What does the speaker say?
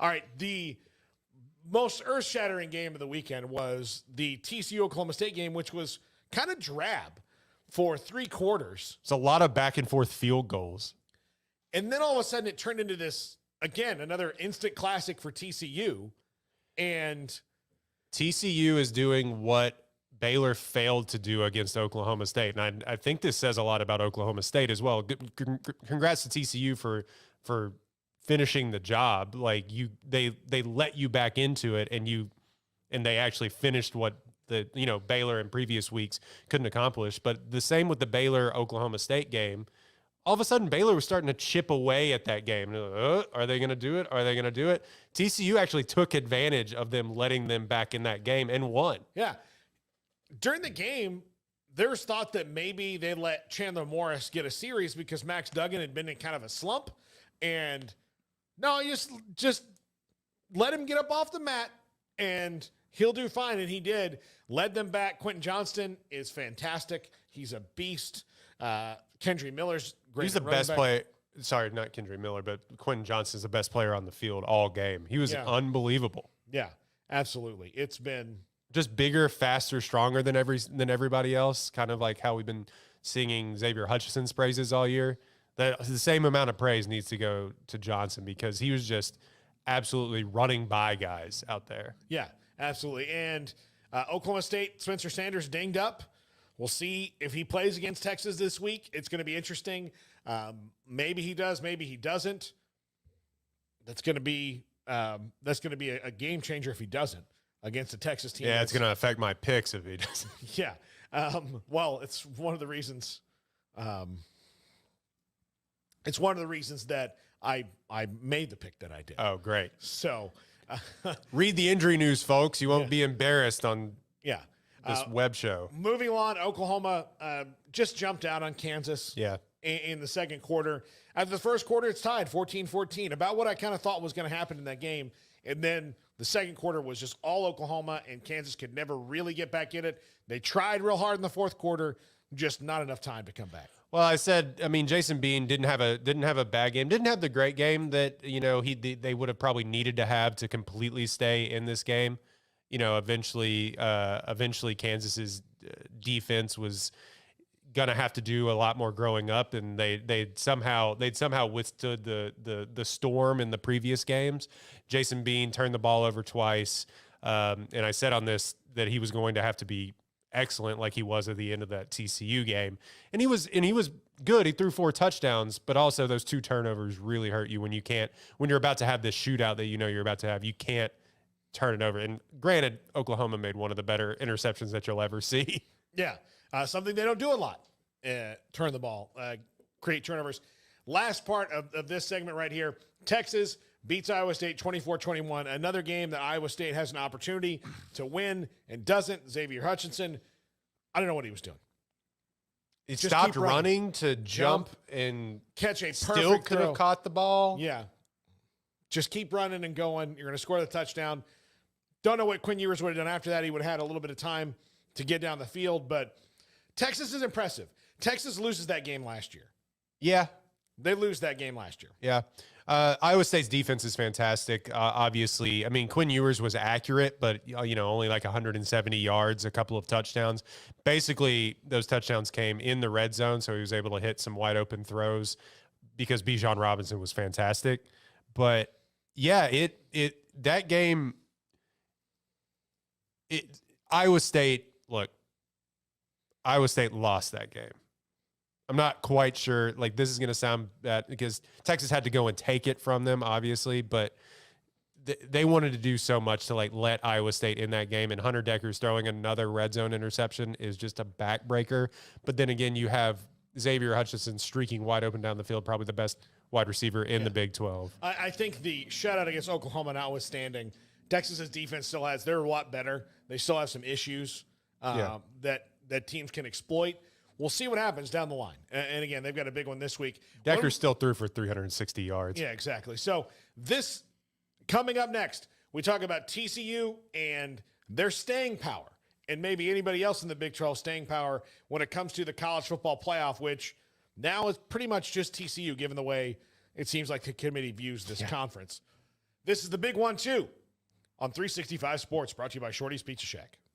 All right, the most earth-shattering game of the weekend was the TCU Oklahoma State game, which was kind of drab for 3 quarters. It's a lot of back-and-forth field goals. And then all of a sudden it turned into this, again, another instant classic for TCU. And TCU is doing what Baylor failed to do against Oklahoma State. And I think this says a lot about Oklahoma State as well. Congrats to TCU for finishing the job. Like they let you back into it, and they actually finished what Baylor in previous weeks couldn't accomplish. But the same with the Baylor Oklahoma State game. All of a sudden, Baylor was starting to chip away at that game. Are they going to do it? Are they going to do it? TCU actually took advantage of them letting them back in that game and won. Yeah. During the game, there was thought that maybe they let Chandler Morris get a series because Max Duggan had been in kind of a slump. And no, just let him get up off the mat and he'll do fine. And he did. Led them back. Quentin Johnston is fantastic. He's a beast. Kendry Miller's great. He's the best player. Sorry, not Kendry Miller, but Quentin Johnston's the best player on the field all game. He was unbelievable. Yeah, absolutely. It's been just bigger, faster, stronger than everybody else. Kind of like how we've been singing Xavier Hutchinson's praises all year. The same amount of praise needs to go to Johnson because he was just absolutely running by guys out there. Yeah, absolutely. And Oklahoma State, Spencer Sanders dinged up. We'll see if he plays against Texas this week. It's going to be interesting. Maybe he does, maybe he doesn't. That's going to be a game changer if he doesn't against a Texas team. Yeah, it's going to affect my picks if he doesn't. Yeah. Well, it's one of the reasons. It's one of the reasons that I made the pick that I did. Oh, great. So read the injury news, folks. You won't be embarrassed on this web show. Moving on, Oklahoma just jumped out on Kansas in the second quarter. After the first quarter, it's tied 14-14, about what I kind of thought was going to happen in that game. And then the second quarter was just all Oklahoma, and Kansas could never really get back in it. They tried real hard in the fourth quarter, just not enough time to come back. Well, Jason Bean didn't have a bad game, didn't have the great game that they would have probably needed to have to completely stay in this game. Eventually Kansas's defense was going to have to do a lot more growing up, and they'd somehow withstood the storm in the previous games. Jason Bean turned the ball over twice, and I said on this that he was going to have to be excellent like he was at the end of that TCU game, and he was good. He threw 4 touchdowns, but also those 2 turnovers really hurt you when you're about to have this shootout that you're about to have. You can't turn it over. And granted, Oklahoma made one of the better interceptions that you'll ever see. Yeah. Something they don't do a lot. Turn the ball, create turnovers. Last part of this segment right here, Texas beats Iowa State 24-21. Another game that Iowa State has an opportunity to win and doesn't. Xavier Hutchinson, I don't know what he was doing. He stopped running to jump and catch a perfect still could have caught the ball. Yeah. Just keep running and going. You're going to score the touchdown. Don't know what Quinn Ewers would have done after that. He would have had a little bit of time to get down the field, but Texas is impressive. Texas loses that game last year. Yeah. They lose that game last year. Yeah. Iowa State's defense is fantastic. Obviously, Quinn Ewers was accurate, but only like 170 yards, a couple of touchdowns. Basically, those touchdowns came in the red zone, so he was able to hit some wide open throws because Bijan Robinson was fantastic. But yeah, that game, Iowa State lost that game. I'm not quite sure. Like, this is going to sound bad because Texas had to go and take it from them, obviously, but they wanted to do so much to let Iowa State in that game. And Hunter Decker's throwing another red zone interception is just a backbreaker. But then again, you have Xavier Hutchinson streaking wide open down the field, probably the best wide receiver in the Big 12. I think the shutout against Oklahoma notwithstanding, Texas's defense they're a lot better. They still have some issues that teams can exploit. We'll see what happens down the line. And again, they've got a big one this week. Decker still threw for 360 yards. Yeah, exactly. So this coming up next, we talk about TCU and their staying power, and maybe anybody else in the Big 12 staying power when it comes to the college football playoff, which now is pretty much just TCU, given the way it seems like the committee views this conference. This is the big one, too, on 365 Sports, brought to you by Shorty's Pizza Shack.